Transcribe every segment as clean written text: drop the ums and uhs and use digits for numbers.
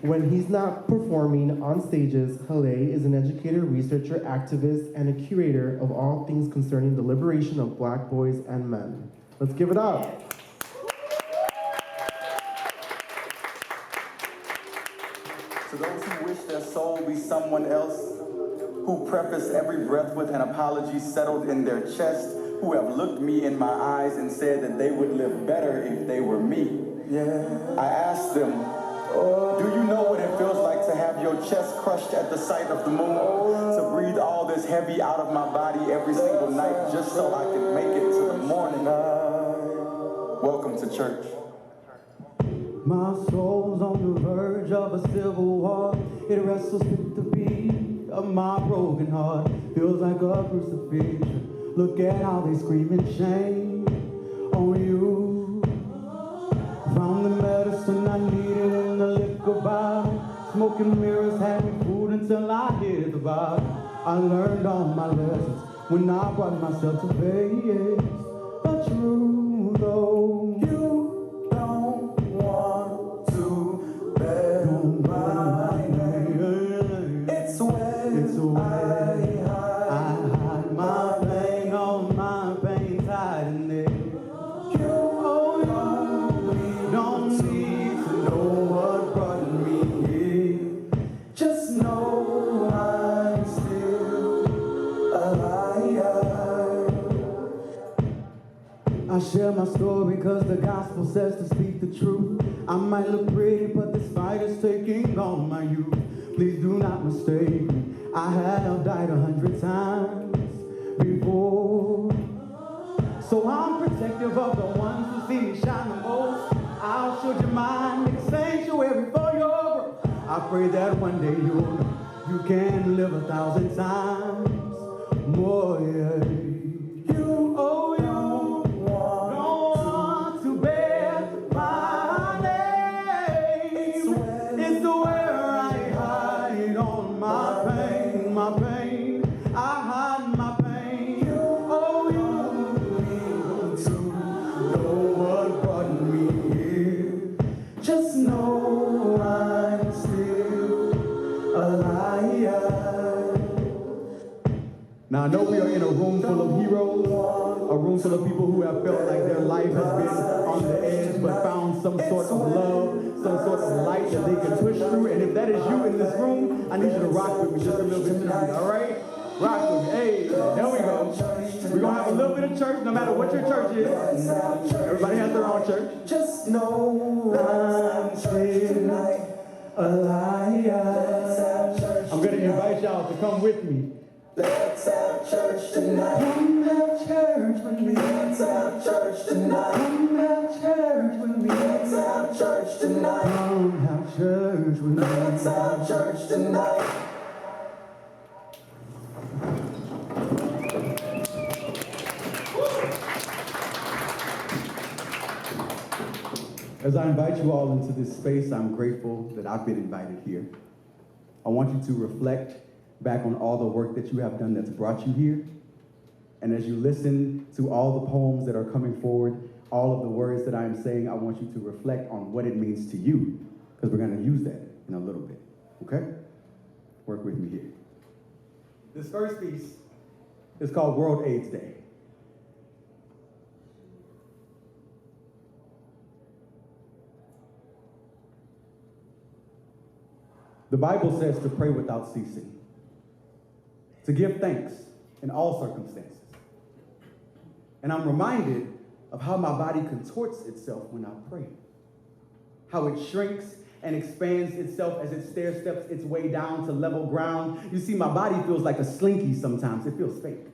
When he's not performing on stages, HALÉS is an educator, researcher, activist, and a curator of all things concerning the liberation of Black boys and men. Let's give it up. To those who wish their soul be someone else, who preface every breath with an apology settled in their chest, who have looked me in my eyes and said that they would live better if they were me. I asked them, do you know what it feels like to have your chest crushed at the sight of the moon? To breathe all this heavy out of my body every single night just so I can make it to the morning. Welcome to church. My soul's on the verge of a civil war. It wrestles with the beat of my broken heart. Feels like a crucifixion. Look at how they scream in shame on you. Found the medicine I needed in the liquor bottle. Smoking mirrors had me fooled until I hit the bottom. I learned all my lessons when I brought myself to face the truth, though. You don't want to bear my name. It's when I hide my pain, all my pain's hiding there. Don't need to know what brought me here. Just know I'm still alive. I share my story because the gospel says to speak the truth. I might look pretty, but this fight is taking all my youth. Please do not mistake me. I have died 100 times before. So I'm protective of the ones who see me shine the most. I'll shield your mind, make a sanctuary for your growth. I pray that one day you'll know you can live 1,000 times more, yeah. You don't want to bear my name. It's where I hide on my pain, my pain. I hide my pain. Oh, you need to know what brought me here. Just know I'm still alive. Now I know we are in a room full of heroes, a room full of people who have felt like their life has been on the edge but found some sort of love, some sort of light that they can push through. And if that is you in this room, I need you to rock with me just a little bit tonight, all right? Rock with me. Hey, there we go. We're going to have a little bit of church, no matter what your church is. Everybody has their own church. Just know I'm still alive. I'm going to invite y'all to come with me. Let's have church tonight. Come have church with me. Let's have church tonight. Come have church with me. Let's have church tonight. Come have church with me. Let's have church tonight. As I invite you all into this space, I'm grateful that I've been invited here. I want you to reflect back on all the work that you have done that's brought you here. And as you listen to all the poems that are coming forward, all of the words that I am saying, I want you to reflect on what it means to you, because we're going to use that in a little bit, okay? Work with me here. This first piece is called World AIDS Day. The Bible says to pray without ceasing, to give thanks in all circumstances. And I'm reminded of how my body contorts itself when I pray, how it shrinks and expands itself as it stair steps its way down to level ground. You see, my body feels like a slinky sometimes. It feels fake.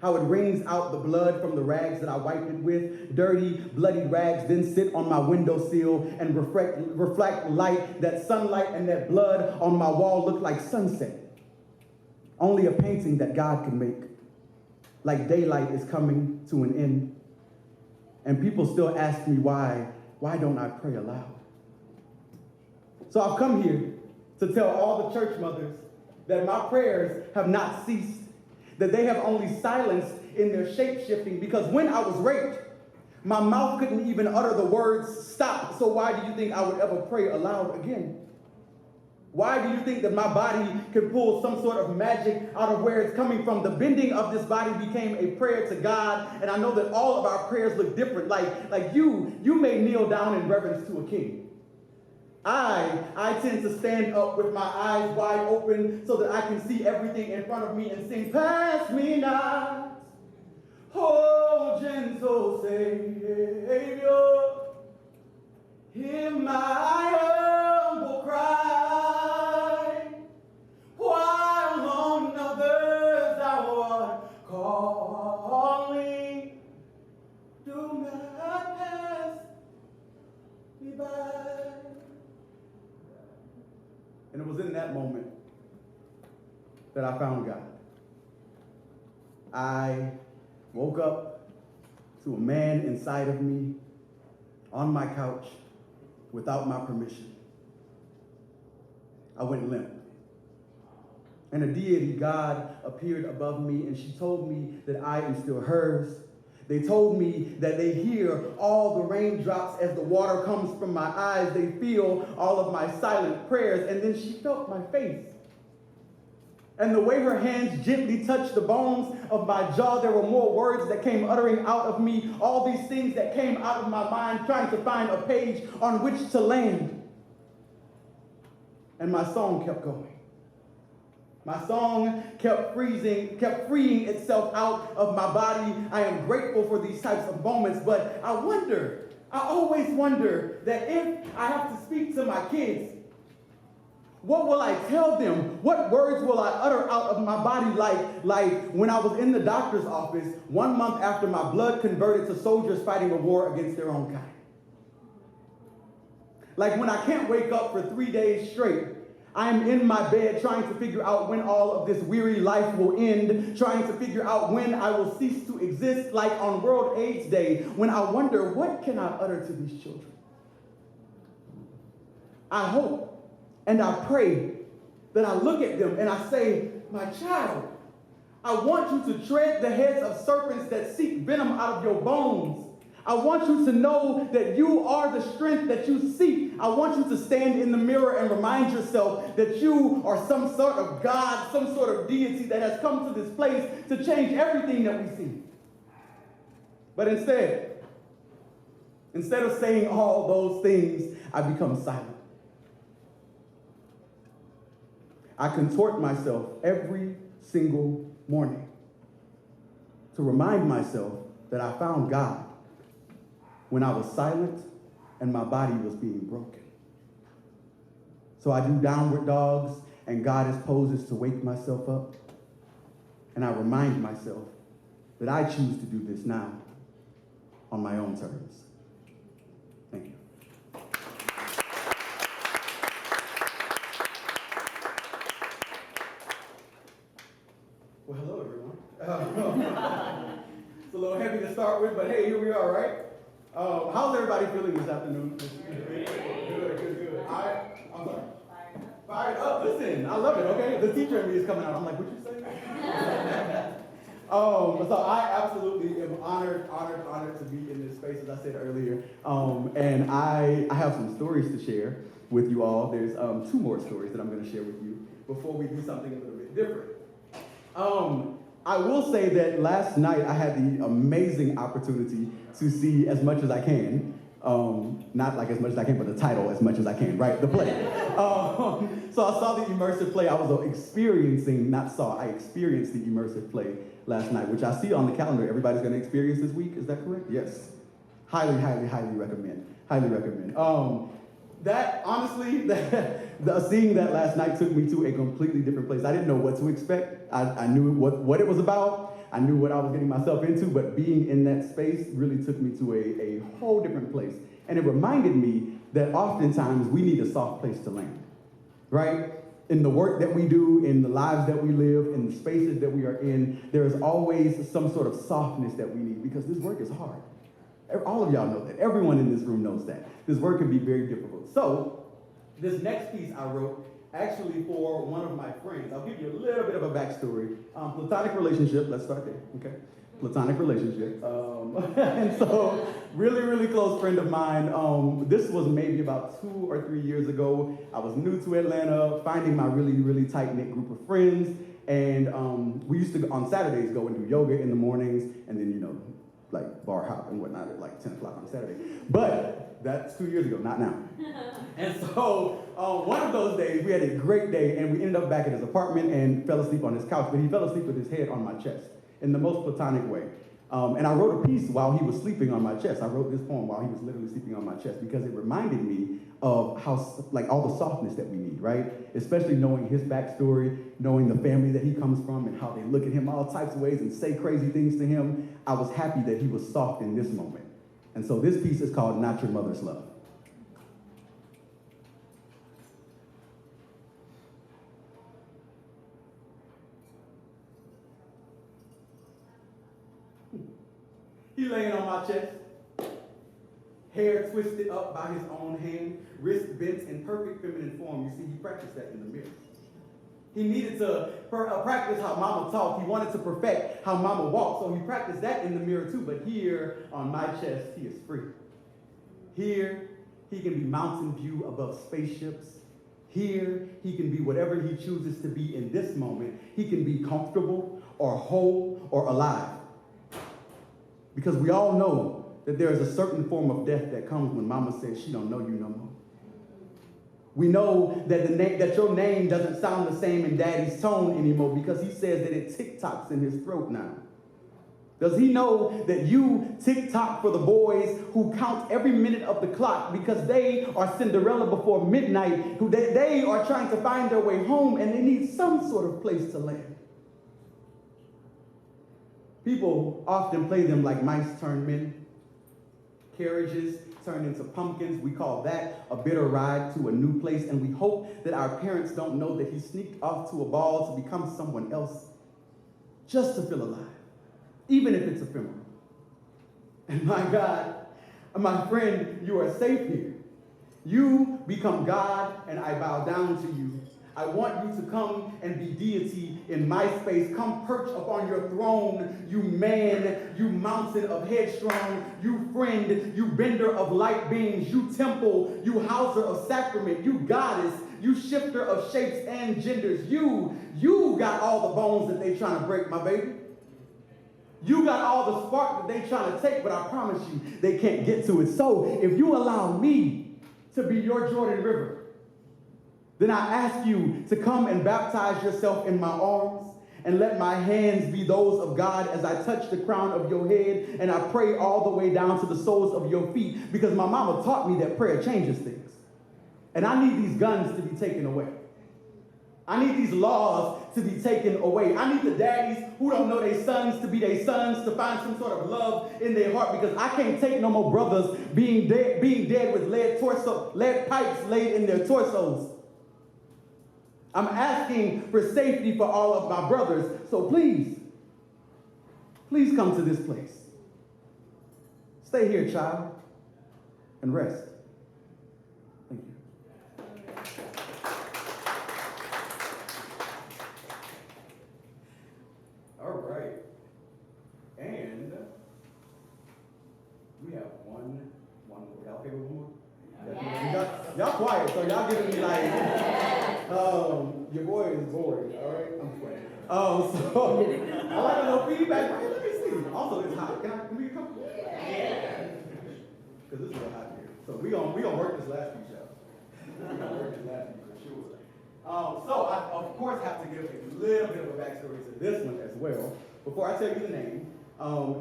How it wrings out the blood from the rags that I wiped it with. Dirty, bloody rags then sit on my windowsill and reflect light. That sunlight and that blood on my wall look like sunset. Only a painting that God can make. Like daylight is coming to an end. And people still ask me why don't I pray aloud? So I've come here to tell all the church mothers that my prayers have not ceased, that they have only silenced in their shape-shifting, because when I was raped, My mouth couldn't even utter the words stop, so why do you think I would ever pray aloud again? Why do you think that my body could pull some sort of magic out of where it's coming from? The bending of this body became a prayer to God, and I know that all of our prayers look different. Like you may kneel down in reverence to a king. I tend to stand up with my eyes wide open so that I can see everything in front of me and sing, pass me not, oh gentle Savior, hear my humble cry, while on others thou art calling, do not pass me by. And it was in that moment that I found God. I woke up to a man inside of me on my couch without my permission. I went limp. And a deity, God, appeared above me, and she told me that I am still hers. They told me that they hear all the raindrops as the water comes from my eyes. They feel all of my silent prayers. And then she felt my face. And the way her hands gently touched the bones of my jaw, there were more words that came uttering out of me. All these things that came out of my mind, trying to find a page on which to land. And my song kept going. My song kept freeing itself out of my body. I am grateful for these types of moments, but I always wonder that if I have to speak to my kids, what will I tell them? What words will I utter out of my body? Like when I was in the doctor's office 1 month after my blood converted to soldiers fighting a war against their own kind. Like when I can't wake up for 3 days straight. I am in my bed trying to figure out when all of this weary life will end, trying to figure out when I will cease to exist, like on World AIDS Day, when I wonder, what can I utter to these children? I hope and I pray that I look at them and I say, my child, I want you to tread the heads of serpents that seek venom out of your bones. I want you to know that you are the strength that you seek. I want you to stand in the mirror and remind yourself that you are some sort of God, some sort of deity that has come to this place to change everything that we see. But instead of saying all those things, I become silent. I contort myself every single morning to remind myself that I found God when I was silent and my body was being broken. So I do downward dogs and goddess poses to wake myself up. And I remind myself that I choose to do this now on my own terms. Thank you. Well, hello, everyone. It's a little heavy to start with, but hey, here we are, right? How's everybody feeling this afternoon? Good. I'm sorry. Fired up. Listen, I love it. Okay, the teacher in me is coming out. I'm like, what'd you say? So I absolutely am honored to be in this space, as I said earlier. And I have some stories to share with you all. There's 2 more stories that I'm going to share with you before we do something a little bit different. I will say that last night I had the amazing opportunity to see As Much As I Can. Not like As Much As I Can, but the title As Much As I Can, right? The play. So I saw the immersive play. I experienced the immersive play last night, which I see on the calendar. Everybody's going to experience this week. Is that correct? Yes. Highly recommend. That, honestly, seeing that last night took me to a completely different place. I didn't know what to expect. I knew what it was about. I knew what I was getting myself into, but being in that space really took me to a whole different place. And it reminded me that oftentimes we need a soft place to land, right? In the work that we do, in the lives that we live, in the spaces that we are in, there is always some sort of softness that we need because this work is hard. All of y'all know that. Everyone in this room knows that. This work can be very difficult. So, this next piece I wrote actually for one of my friends. I'll give you a little bit of a backstory. Platonic relationship, let's start there, okay? platonic relationship. And so, really, really close friend of mine. This was maybe about 2 or 3 years ago. I was new to Atlanta, finding my really, really tight-knit group of friends. And we used to, on Saturdays, go and do yoga in the mornings, and then, you know, like bar hop and whatnot at like 10 o'clock on Saturday. But that's 2 years ago, not now. And so one of those days, we had a great day, and we ended up back at his apartment and fell asleep on his couch, but he fell asleep with his head on my chest in the most platonic way. And I wrote a piece while he was sleeping on my chest. I wrote this poem while he was literally sleeping on my chest because it reminded me of how, like, all the softness that we need, right? Especially knowing his backstory, knowing the family that he comes from and how they look at him all types of ways and say crazy things to him. I was happy that he was soft in this moment. And so this piece is called Not Your Mother's Love. He laying on my chest, hair twisted up by his own hand, wrist bent in perfect feminine form. You see, he practiced that in the mirror. He needed to practice how mama talked. He wanted to perfect how mama walked. So he practiced that in the mirror too. But here on my chest, he is free. Here, he can be mountain view above spaceships. Here, he can be whatever he chooses to be in this moment. He can be comfortable or whole or alive. Because we all know that there is a certain form of death that comes when mama says she don't know you no more. We know that that your name doesn't sound the same in daddy's tone anymore because he says that it tick-tocks in his throat now. Does he know that you tick-tock for the boys who count every minute of the clock because they are Cinderella before midnight, who they are trying to find their way home and they need some sort of place to land? People often play them like mice turn men. Carriages turn into pumpkins. We call that a bitter ride to a new place, and we hope that our parents don't know that he sneaked off to a ball to become someone else just to feel alive, even if it's ephemeral. And my God, my friend, you are safe here. You become God, and I bow down to you. I want you to come and be deity in my space. Come perch upon your throne, you man, you mountain of headstrong, you friend, you bender of light beings, you temple, you houser of sacrament, you goddess, you shifter of shapes and genders. You got all the bones that they trying to break, my baby. You got all the spark that they trying to take, but I promise you, they can't get to it. So if you allow me to be your Jordan River, then I ask you to come and baptize yourself in my arms and let my hands be those of God as I touch the crown of your head and I pray all the way down to the soles of your feet because my mama taught me that prayer changes things. And I need these guns to be taken away. I need these laws to be taken away. I need the daddies who don't know their sons to be their sons, to find some sort of love in their heart because I can't take no more brothers being dead with lead pipes laid in their torsos. I'm asking for safety for all of my brothers, so please come to this place. Stay here, child, and rest. Thank you. All right. And we have one more. Y'all okay with one more? Yes. Y'all quiet, so y'all giving me like, your boy is bored, all right? I'm playing. So I like a little feedback. Right? Let me see. Also, it's hot. Can we get comfortable? Yeah. Because it's real hot here. So we gonna work this last piece out. We're gonna work this last piece for sure. So I, of course, have to give a little bit of a backstory to this one as well. Before I tell you the name,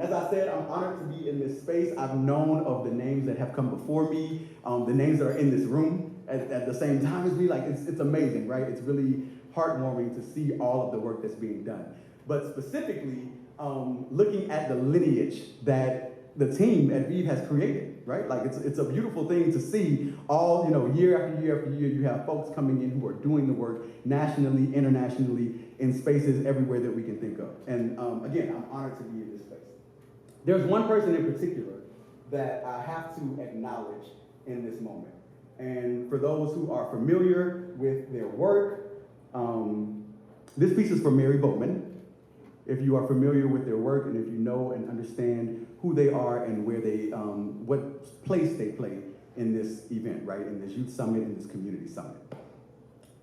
as I said, I'm honored to be in this space. I've known of the names that have come before me, the names that are in this room at the same time as me. Like, it's amazing, right? It's really heartwarming to see all of the work that's being done. But specifically, looking at the lineage that the team at ViiV has created, right? Like, it's a beautiful thing to see all, year after year after year, you have folks coming in who are doing the work nationally, internationally, in spaces everywhere that we can think of. And again, I'm honored to be in this space. There's one person in particular that I have to acknowledge in this moment. And for those who are familiar with their work, this piece is from Mary Bowman. if you are familiar with their work and if you know and understand who they are and where they, what place they play in this event, right? In this youth summit, in this community summit.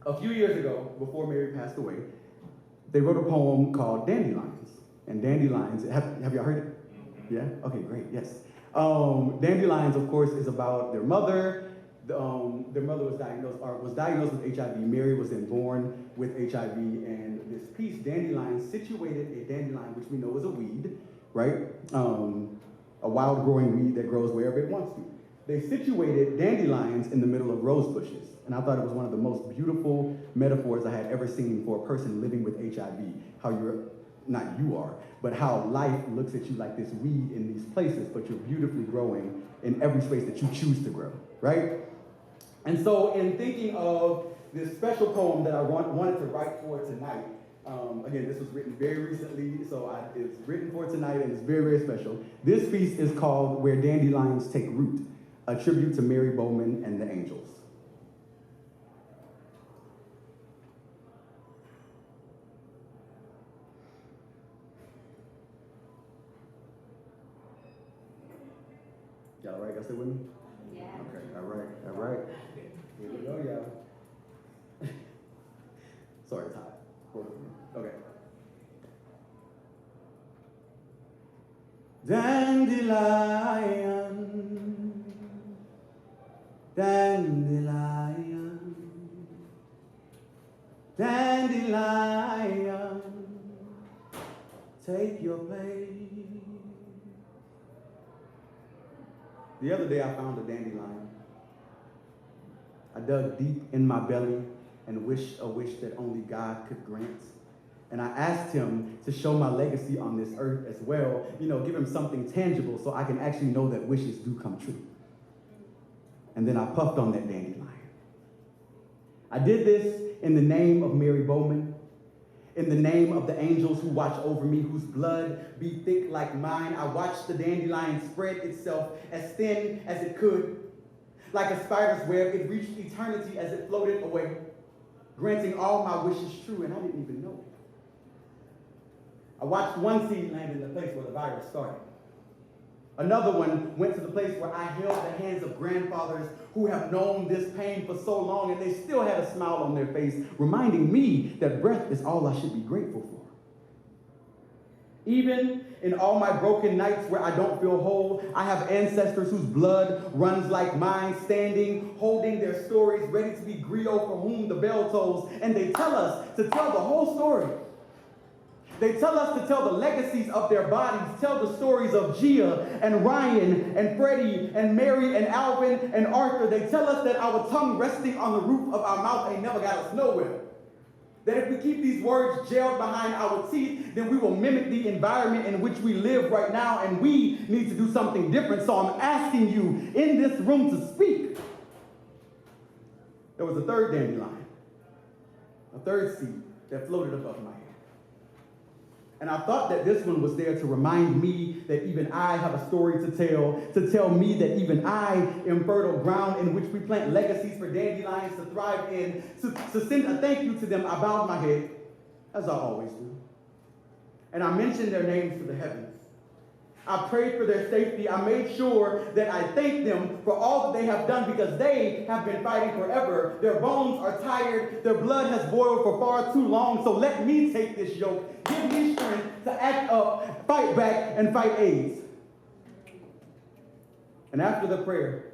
A few years ago, before Mary passed away, they wrote a poem called Dandelions. And dandelions, have y'all heard it? Yeah? Okay, great, yes. Dandelions, of course, is about their mother. Their mother was diagnosed with HIV. Mary was then born with HIV, and this piece, Dandelions, situated a dandelion, which we know is a weed, right? A wild growing weed that grows wherever it wants to. They situated dandelions in the middle of rose bushes, and I thought it was one of the most beautiful metaphors I had ever seen for a person living with HIV, how you're, not you are, but how life looks at you like this weed in these places, but you're beautifully growing in every space that you choose to grow, right? And so in thinking of this special poem that I wanted to write for tonight, again, this was written very recently, so it's written for tonight and it's very, very special. This piece is called Where Dandelions Take Root, a tribute to Mary Bowman and the Angels. Y'all all right? Y'all still with me? Yeah. Okay, all right. Here we go, y'all. Sorry, it's hot. Okay. Dandelion, dandelion, dandelion, take your place. The other day I found a dandelion. I dug deep in my belly and wished a wish that only God could grant. And I asked him to show my legacy on this earth as well, give him something tangible so I can actually know that wishes do come true. And then I puffed on that dandelion. I did this in the name of Mary Bowman, in the name of the angels who watch over me, whose blood beat thick like mine. I watched the dandelion spread itself as thin as it could. Like a spider's web, it reached eternity as it floated away, granting all my wishes true, and I didn't even know it. I watched one seed land in the place where the virus started. Another one went to the place where I held the hands of grandfathers who have known this pain for so long, and they still had a smile on their face, reminding me that breath is all I should be grateful for. Even in all my broken nights where I don't feel whole, I have ancestors whose blood runs like mine, standing, holding their stories, ready to be griot for whom the bell tolls, and they tell us to tell the whole story. They tell us to tell the legacies of their bodies, tell the stories of Gia and Ryan and Freddie and Mary and Alvin and Arthur. They tell us that our tongue resting on the roof of our mouth ain't never got us nowhere. That if we keep these words jailed behind our teeth, then we will mimic the environment in which we live right now, and we need to do something different. So I'm asking you in this room to speak. There was a third dandelion, a third seed that floated above my head. And I thought that this one was there to remind me that even I have a story to tell me that even I am fertile ground in which we plant legacies for dandelions to thrive in. To send a thank you to them, I bowed my head, as I always do. And I mentioned their names to the heavens. I prayed for their safety. I made sure that I thanked them for all that they have done, because they have been fighting forever. Their bones are tired. Their blood has boiled for far too long. So let me take this yoke. Give me strength to act up, fight back, and fight AIDS. And after the prayer,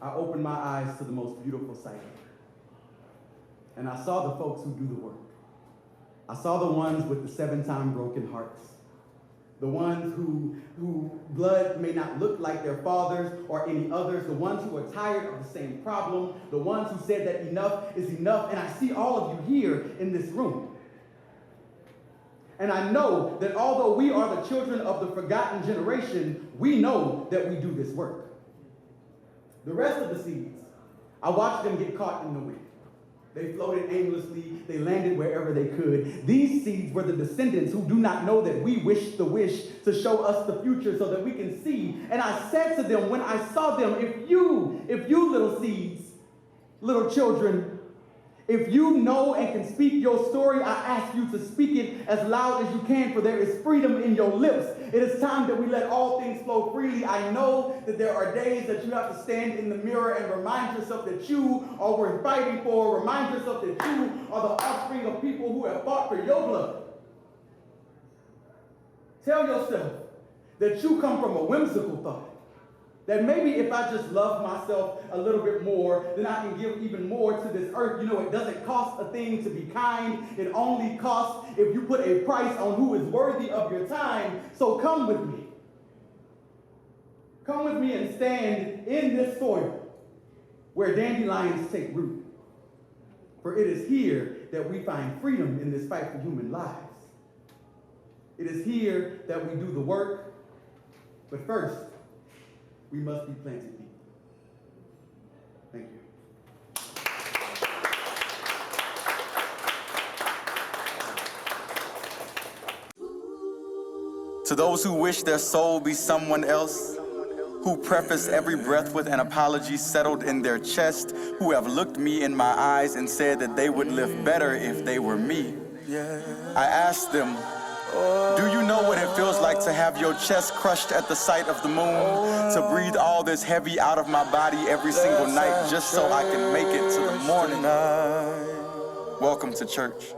I opened my eyes to the most beautiful sight. And I saw the folks who do the work. I saw the ones with the 7-time broken hearts. The ones who blood may not look like their fathers or any others. The ones who are tired of the same problem. The ones who said that enough is enough. And I see all of you here in this room. And I know that although we are the children of the forgotten generation, we know that we do this work. The rest of the seeds, I watched them get caught in the wind. They floated aimlessly. They landed wherever they could. These seeds were the descendants who do not know that we wish the wish to show us the future so that we can see. And I said to them when I saw them, if you little seeds, little children, If you know and can speak your story, I ask you to speak it as loud as you can, for there is freedom in your lips. It is time that we let all things flow freely. I know that there are days that you have to stand in the mirror and remind yourself that you are worth fighting for. Remind yourself that you are the offspring of people who have fought for your blood. Tell yourself that you come from a whimsical thought. That maybe if I just love myself a little bit more, then I can give even more to this earth. You know, it doesn't cost a thing to be kind. It only costs if you put a price on who is worthy of your time. So come with me. Come with me and stand in this soil where dandelions take root. For it is here that we find freedom in this fight for human lives. It is here that we do the work. But first, we must be planted deep. Thank you. To those who wish their soul be someone else, who preface every breath with an apology settled in their chest, who have looked me in my eyes and said that they would live better if they were me, I asked them, do you know what it feels like to have your chest crushed at the sight of the moon? To breathe all this heavy out of my body every single night just so I can make it to the morning? Welcome to church.